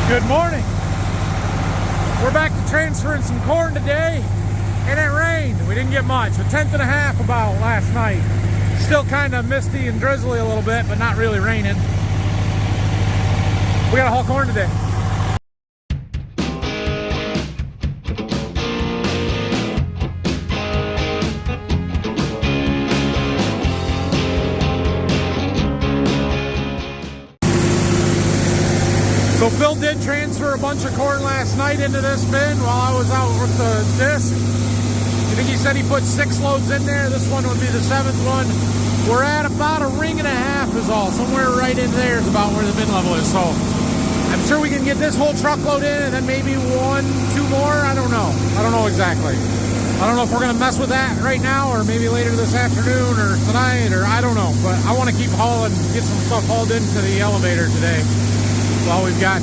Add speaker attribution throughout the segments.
Speaker 1: Good morning. We're back to transferring some corn today, and it rained. We didn't get much, a tenth and a half about last night. Still kind of misty and drizzly a little bit, but not really raining. We gotta haul corn today. So Phil did transfer a bunch of corn last night into this bin while I was out with the disc. I think he said he put 6 loads in there. This one would be the 7th one. We're at about a ring and a half is all. Somewhere right in there is about where the bin level is. So I'm sure we can get this whole truckload in and then maybe 1, 2 more. I don't know. I don't know exactly. I don't know if we're gonna mess with that right now or maybe later this afternoon or tonight or I don't know. But I want to keep hauling, get some stuff hauled into the elevator today. Well, we've got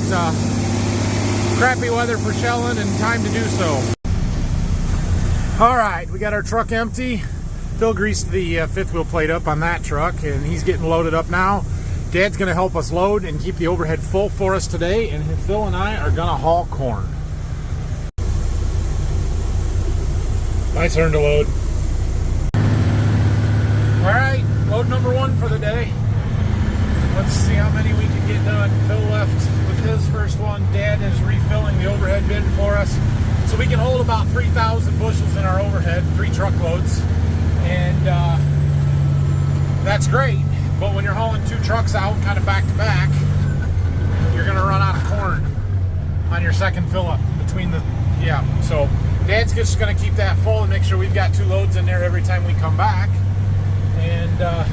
Speaker 1: crappy weather for shelling and time to do so. All right, we got our truck empty. Phil greased the 5th wheel plate up on that truck and he's getting loaded up now. Dad's gonna help us load and keep the overhead full for us today, and Phil and I are gonna haul corn. My turn to load. All right, load number 1 for the day. Let's see how many we can get done. Phil left with his first one. Dad is refilling the overhead bin for us. So we can hold about 3,000 bushels in our overhead, 3 truckloads. And that's great. But when you're hauling 2 trucks out kind of back to back, you're gonna run out of corn on your second fill up between the, So Dad's just gonna keep that full and make sure we've got 2 loads in there every time we come back. And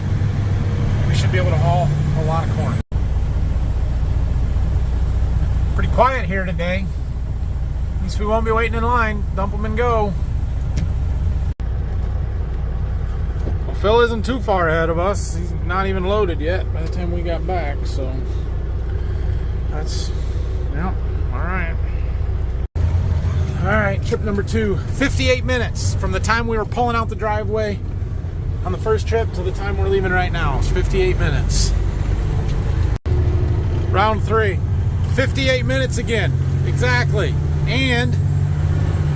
Speaker 1: we should be able to haul a lot of corn. Pretty quiet here today. At least we won't be waiting in line. Dump them and go. Well, Phil isn't too far ahead of us. He's not even loaded yet by the time we got back, so that's, all right. All right, trip number 2. 58 minutes from the time we were pulling out the driveway on the first trip to the time we're leaving right now. It's 58 minutes. Round 3. 58 minutes again. Exactly. And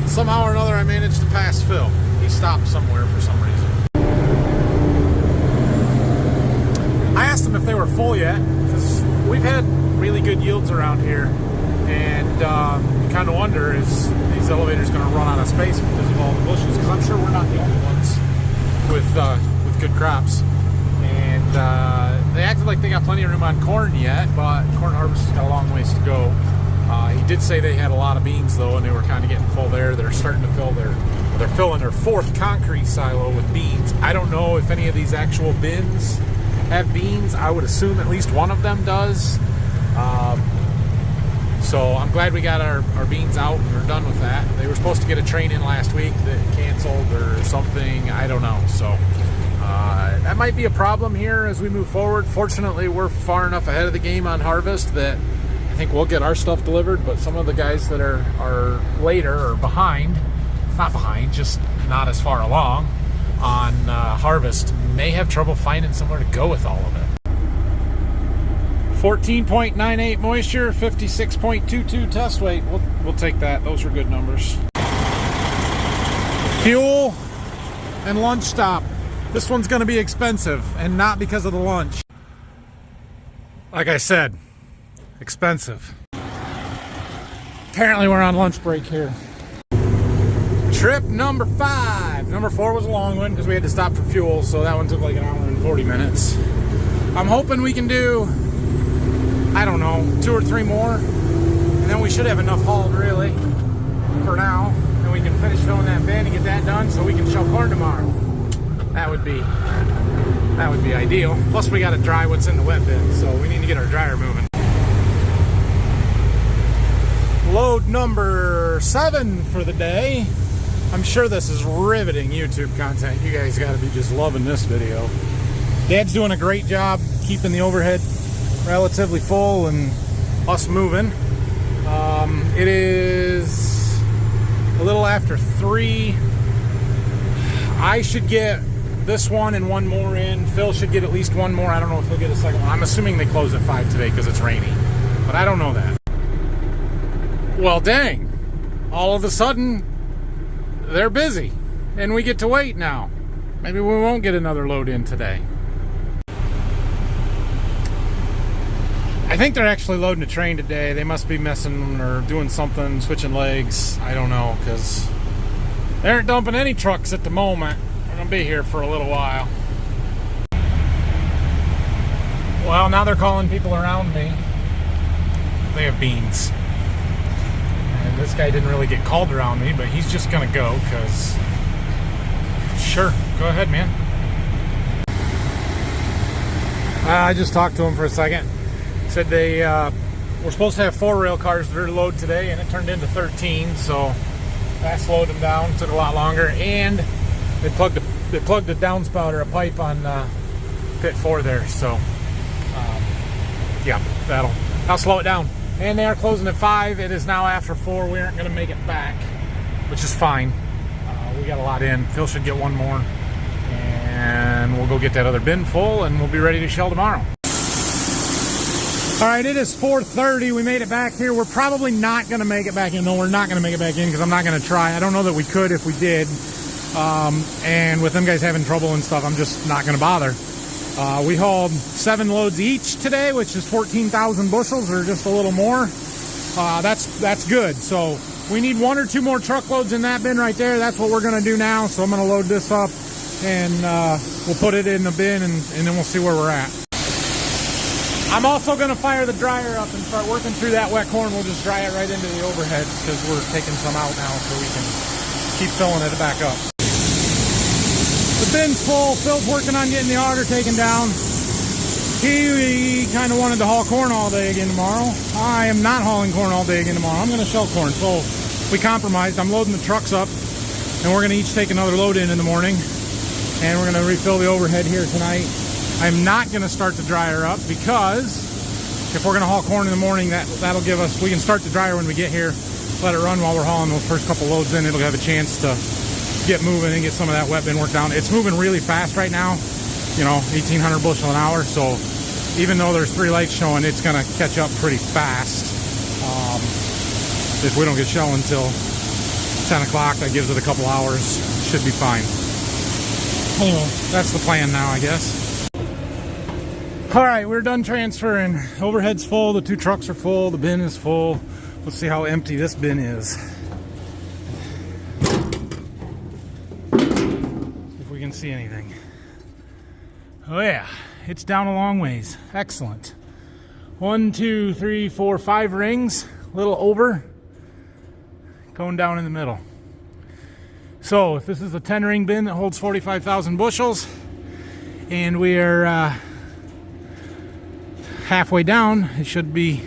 Speaker 1: somehow or another I managed to pass Phil. He stopped somewhere for some reason. I asked him if they were full yet, because we've had really good yields around here. And you kind of wonder, is these elevators going to run out of space because of all the bushes? Because I'm sure we're not the only ones with good crops. And they acted like they got plenty of room on corn yet, but corn harvest has got a long ways to go. He did say they had a lot of beans though, and they were kind of getting full there. They're starting to fill they're filling their 4th concrete silo with beans. I don't know if any of these actual bins have beans. I would assume at least one of them does. So I'm glad we got our beans out and we're done with that. They were supposed to get a train in last week that canceled or something. I don't know. So that might be a problem here as we move forward. Fortunately, we're far enough ahead of the game on harvest that I think we'll get our stuff delivered, but some of the guys that are later or behind, not behind, just not as far along on harvest may have trouble finding somewhere to go with all of it. 14.98 moisture, 56.22 test weight. We'll take that. Those are good numbers. Fuel and lunch stop. This one's going to be expensive, and not because of the lunch. Like I said, expensive. Apparently we're on lunch break here. Trip number 5. Number 4 was a long one because we had to stop for fuel, so that one took like an hour and 40 minutes. I'm hoping we can do, I don't know, 2 or 3 more, and then we should have enough hauled really for now, and we can finish filling that bin and get that done so we can shell corn tomorrow. That would be ideal. Plus we got to dry what's in the wet bin, so we need to get our dryer moving. Load number 7 for the day. I'm sure this is riveting YouTube content. You guys got to be just loving this video. Dad's doing a great job keeping the overhead relatively full and us moving. It is a little after 3. I should get this one and 1 more in. Phil should get at least 1 more. I don't know if he'll get a second one. I'm assuming they close at 5 today because it's rainy, but I don't know that. Well, dang. All of a sudden, they're busy. And we get to wait now. Maybe we won't get another load in today. I think they're actually loading a train today. They must be messing or doing something, switching legs. I don't know, because they aren't dumping any trucks at the moment. They're going to be here for a little while. Well, now they're calling people around me. They have beans. And this guy didn't really get called around me, but he's just going to go, because... Sure, go ahead, man. I just talked to him for a second. Said they were supposed to have 4 rail cars that are load today, and it turned into 13. So that slowed them down. Took a lot longer, and they plugged a downspout or a pipe on pit 4 there. So yeah, that'll slow it down. And they are closing at 5. It is now after 4. We aren't going to make it back, which is fine. We got a lot in. Phil should get one more, and we'll go get that other bin full, and we'll be ready to shell tomorrow. All right, it is 4:30. We made it back here. We're probably not going to make it back in. No, we're not going to make it back in because I'm not going to try. I don't know that we could if we did. And with them guys having trouble and stuff, I'm just not going to bother. We hauled 7 loads each today, which is 14,000 bushels or just a little more. That's good. So we need 1 or 2 more truckloads in that bin right there. That's what we're going to do now. So I'm going to load this up, and we'll put it in the bin, and then we'll see where we're at. I'm also going to fire the dryer up and start working through that wet corn. We'll just dry it right into the overhead because we're taking some out now so we can keep filling it back up. The bin's full. Phil's working on getting the auger taken down. He kind of wanted to haul corn all day again tomorrow. I am not hauling corn all day again tomorrow. I'm going to shell corn. So we compromised. I'm loading the trucks up, and we're going to each take another load in the morning, and we're going to refill the overhead here tonight. I'm not going to start the dryer up because if we're going to haul corn in the morning, that'll give us, we can start the dryer when we get here, let it run while we're hauling those first couple loads in. It'll have a chance to get moving and get some of that wet bin work down. It's moving really fast right now, 1,800 bushel an hour. So even though there's 3 lights showing, it's going to catch up pretty fast. If we don't get shell until 10 o'clock, that gives it a couple hours. Should be fine. Anyway, that's the plan now, I guess. All right, we're done transferring. Overhead's full, the 2 trucks are full, the bin is full. Let's see how empty this bin is. If we can see anything. Oh yeah, it's down a long ways. Excellent. 1, 2, 3, 4, 5 rings, a little over, going down in the middle. So if this is a 10-ring bin that holds 45,000 bushels, and we are halfway down, it should be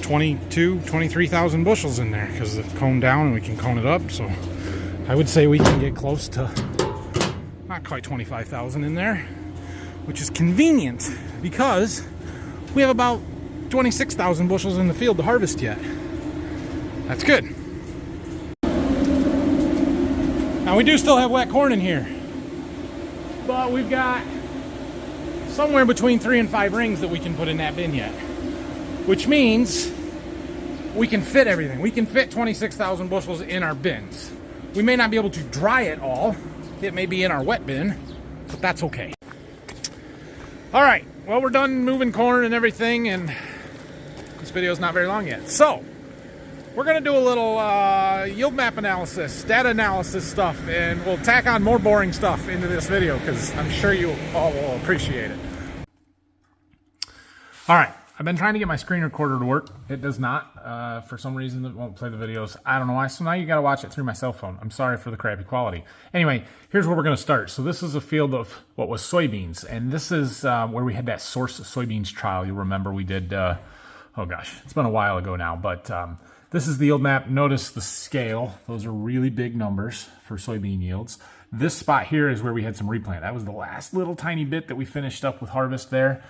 Speaker 1: 23,000 bushels in there because it's coned down and we can cone it up. So I would say we can get close to not quite 25,000 in there, which is convenient because we have about 26,000 bushels in the field to harvest yet. That's good. Now we do still have wet corn in here, but we've got somewhere between 3 and 5 rings that we can put in that bin yet, which means we can fit everything. We can fit 26,000 bushels in our bins. We may not be able to dry it all. It may be in our wet bin, but that's okay. All right, well, we're done moving corn and everything, and this video is not very long yet. So we're gonna do a little yield map analysis, data analysis stuff, and we'll tack on more boring stuff into this video because I'm sure you all will appreciate it. All right, I've been trying to get my screen recorder to work. It does not. For some reason, it won't play the videos. I don't know why, so now you gotta watch it through my cell phone. I'm sorry for the crappy quality. Anyway, here's where we're gonna start. So this is a field of what was soybeans, and this is where we had that source soybeans trial. You'll remember we did, oh gosh, it's been a while ago now, but this is the yield map. Notice the scale. Those are really big numbers for soybean yields. This spot here is where we had some replant. That was the last little tiny bit that we finished up with harvest there.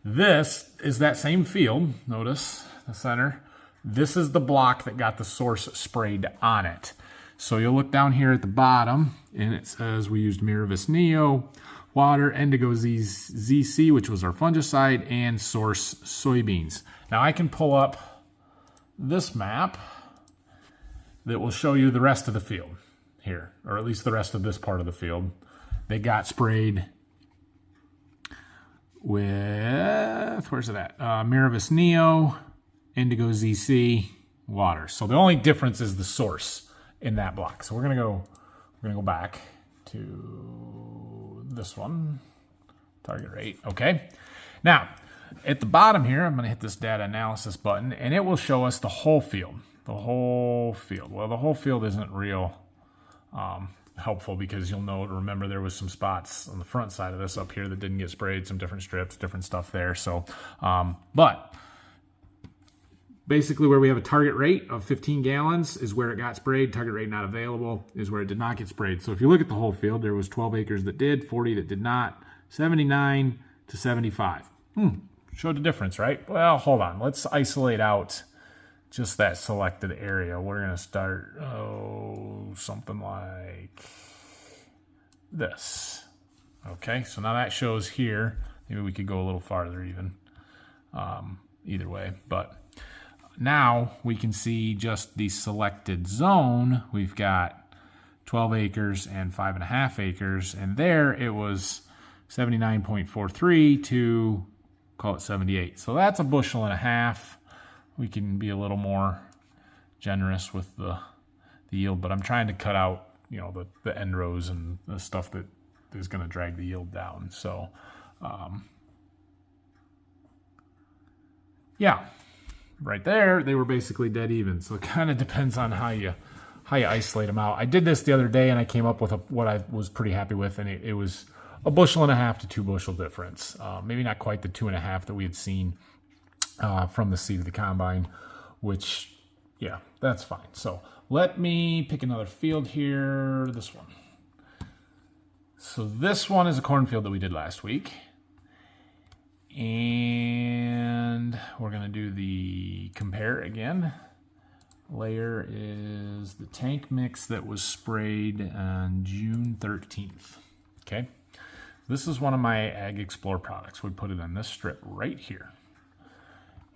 Speaker 1: This is that same field. Notice the center. This is the block that got the source sprayed on it. So you'll look down here at the bottom, and it says we used Miravis Neo, water, Indigo ZC, which was our fungicide, and source soybeans. Now I can pull up this map that will show you the rest of the field here, or at least the rest of this part of the field. They got sprayed with, where's it at? Miravis Neo, Indigo ZC, water. So the only difference is the source in that block. So we're gonna go back to this one, target rate. Okay. Now at the bottom here, I'm gonna hit this data analysis button, and it will show us the whole field. The whole field. Well, the whole field isn't real helpful, because you'll know, remember, there was some spots on the front side of this up here that didn't get sprayed, some different strips, different stuff there. So, but basically where we have a target rate of 15 gallons is where it got sprayed. Target rate not available is where it did not get sprayed. So if you look at the whole field, there was 12 acres that did, 40 that did not, 79 to 75. Showed the difference, right? Well, hold on. Let's isolate out just that selected area. We're going to start, something like this. Okay, so now that shows here. Maybe we could go a little farther even, either way. But now we can see just the selected zone. We've got 12 acres and 5.5 acres. And there it was 79.43 to, call it 78. So that's a bushel and a half. We can be a little more generous with the yield, but I'm trying to cut out, you know, the end rows and the stuff that is going to drag the yield down. So, yeah, right there, they were basically dead even. So it kind of depends on how you isolate them out. I did this the other day, and I came up with what I was pretty happy with, and it was a bushel and a half to 2 bushel difference. Maybe not quite the 2.5 that we had seen from the seed of the combine, which, yeah, that's fine. So let me pick another field here, this one. So this one is a cornfield that we did last week. And we're gonna do the compare again. Layer is the tank mix that was sprayed on June 13th, okay? This is one of my Ag Explore products. We put it on this strip right here.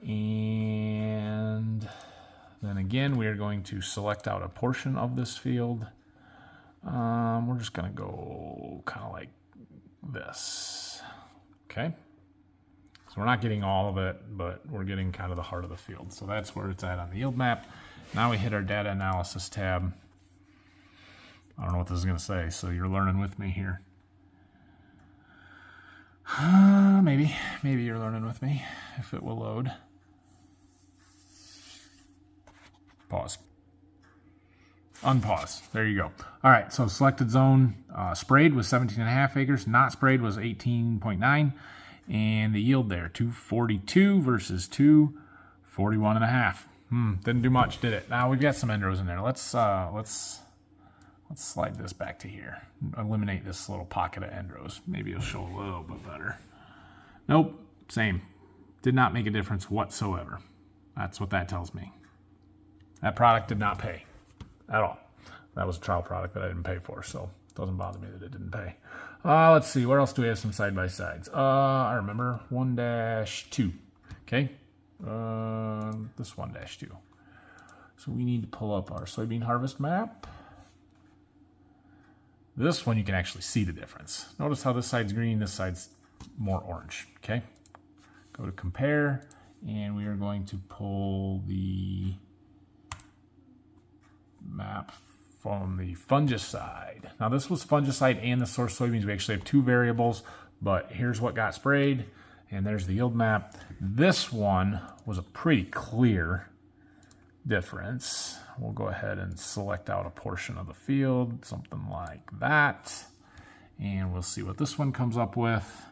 Speaker 1: And then again, we are going to select out a portion of this field. We're just going to go kind of like this. Okay. So we're not getting all of it, but we're getting kind of the heart of the field. So that's where it's at on the yield map. Now we hit our data analysis tab. I don't know what this is going to say, so you're learning with me here. Maybe you're learning with me, if it will load. Pause. Unpause. There you go. All right, so selected zone sprayed was 17.5 acres. Not sprayed was 18.9. And the yield there, 242 versus 241.5. Didn't do much, did it? Now we've got some end rows in there. Let's slide this back to here. Eliminate this little pocket of end rows. Maybe it'll show a little bit better. Nope, same. Did not make a difference whatsoever. That's what that tells me. That product did not pay at all. That was a trial product that I didn't pay for, so it doesn't bother me that it didn't pay. Let's see, where else do we have some side-by-sides? I remember 1-2, okay? This 1-2. So we need to pull up our soybean harvest map. This one, you can actually see the difference. Notice how this side's green, this side's more orange, okay? Go to compare, and we are going to pull the map from the fungicide. Now this was fungicide and the source soybeans. We actually have 2 variables, but here's what got sprayed, and there's the yield map. This one was a pretty clear difference. We'll go ahead and select out a portion of the field, something like that, and we'll see what this one comes up with.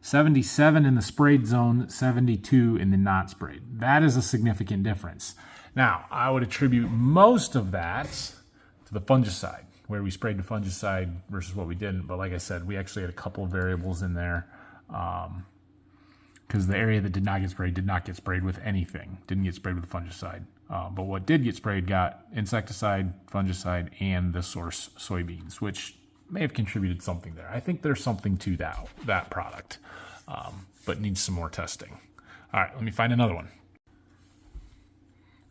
Speaker 1: 77 in the sprayed zone, 72 in the not sprayed. That is a significant difference. Now, I would attribute most of that to the fungicide, where we sprayed the fungicide versus what we didn't. But like I said, we actually had a couple of variables in there, because the area that did not get sprayed with anything. Didn't get sprayed with fungicide. But what did get sprayed got insecticide, fungicide, and the source soybeans, which may have contributed something there. I think there's something to that product, but needs some more testing. All right, let me find another one.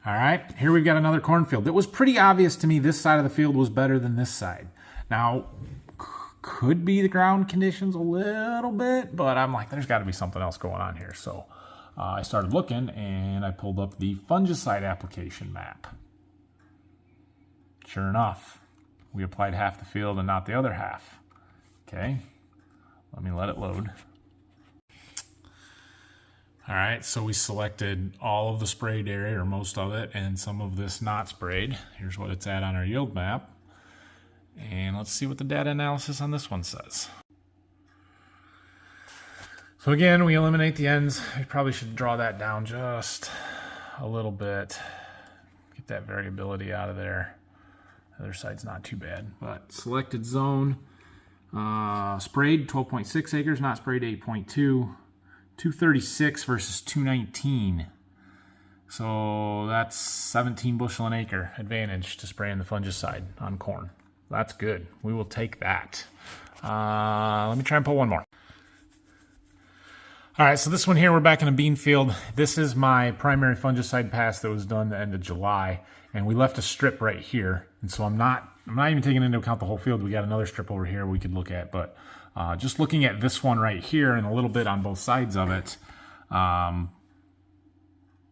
Speaker 1: All right, here we've got another cornfield. It was pretty obvious to me this side of the field was better than this side. Now, could be the ground conditions a little bit, but I'm like, there's got to be something else going on here. So I started looking, and I pulled up the fungicide application map. Sure enough, we applied half the field and not the other half. Okay, let me let it load. All right, so we selected all of the sprayed area, or most of it, and some of this not sprayed. Here's what it's at on our yield map. And let's see what the data analysis on this one says. So again, we eliminate the ends. I probably should draw that down just a little bit. Get that variability out of there. The other side's not too bad. But selected zone, sprayed 12.6 acres, not sprayed 8.2. 236 versus 219. So that's 17 bushel an acre advantage to spraying the fungicide on corn. That's good. We will take that. Let me try and pull one more. All right, so this one here, we're back in a bean field. This is my primary fungicide pass that was done the end of July, and we left a strip right here. And so I'm not even taking into account the whole field. We got another strip over here we could look at, but just looking at this one right here and a little bit on both sides of it,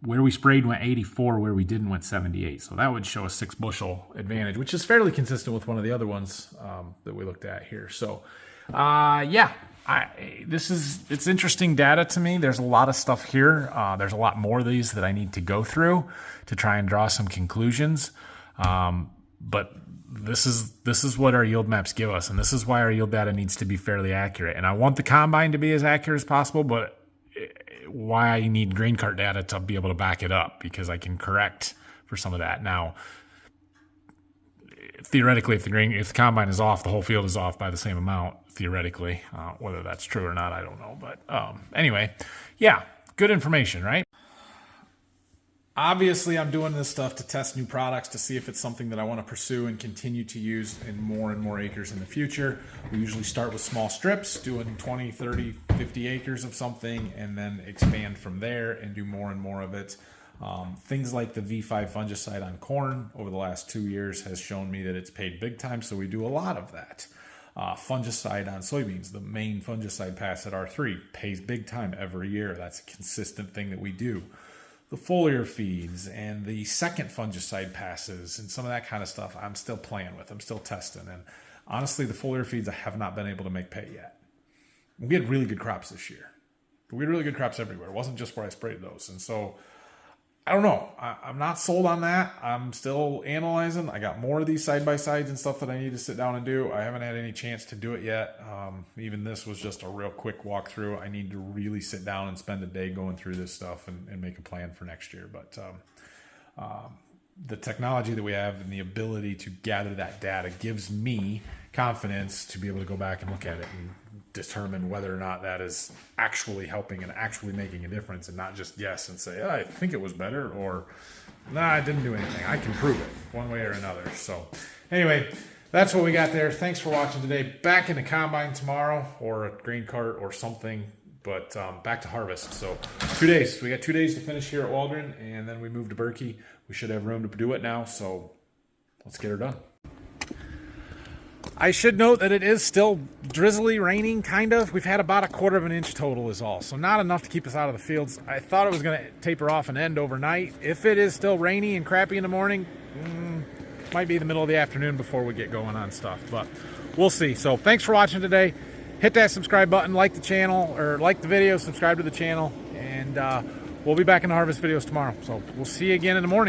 Speaker 1: where we sprayed went 84, where we didn't went 78. So that would show a 6 bushel advantage, which is fairly consistent with one of the other ones that we looked at here. So yeah, it's interesting data to me. There's a lot of stuff here. There's a lot more of these that I need to go through to try and draw some conclusions. But this is what our yield maps give us, and this is why our yield data needs to be fairly accurate. And I want the combine to be as accurate as possible, but why I need grain cart data to be able to back it up, because I can correct for some of that. Now, theoretically, if the combine is off, the whole field is off by the same amount, theoretically. Whether that's true or not, I don't know. But anyway, yeah, good information, right? Obviously, I'm doing this stuff to test new products to see if it's something that I want to pursue and continue to use in more and more acres in the future. We usually start with small strips, doing 20, 30, 50 acres of something, and then expand from there and do more and more of it. Things like the V5 fungicide on corn over the last 2 years has shown me that it's paid big time, so we do a lot of that. Fungicide on soybeans, the main fungicide pass at R3, pays big time every year. That's a consistent thing that we do. The foliar feeds and the second fungicide passes and some of that kind of stuff I'm still playing with. I'm still testing. And honestly, the foliar feeds I have not been able to make pay yet. We had really good crops this year. We had really good crops everywhere. It wasn't just where I sprayed those. And so, I don't know. I'm not sold on that. I'm still analyzing. I got more of these side-by-sides and stuff that I need to sit down and do. I haven't had any chance to do it yet. Even this was just a real quick walkthrough. I need to really sit down and spend a day going through this stuff and make a plan for next year. But the technology that we have and the ability to gather that data gives me confidence to be able to go back and look at it and determine whether or not that is actually helping and actually making a difference, and not just yes and say, oh, I think it was better, or nah, it didn't do anything. I can prove it one way or another. So anyway, that's what we got there. Thanks for watching today. Back in the combine tomorrow, or a grain cart or something, but back to harvest. So 2 days. We got 2 days to finish here at Waldron, and then we move to Berkey. We should have room to do it now, so let's get her done. I should note that it is still drizzly, raining, kind of. We've had about 1/4 inch total is all, so not enough to keep us out of the fields. I thought it was going to taper off and end overnight. If it is still rainy and crappy in the morning, might be the middle of the afternoon before we get going on stuff, but we'll see. So thanks for watching today. Hit that subscribe button, like the channel, or like the video, subscribe to the channel, and we'll be back in the harvest videos tomorrow. So we'll see you again in the morning.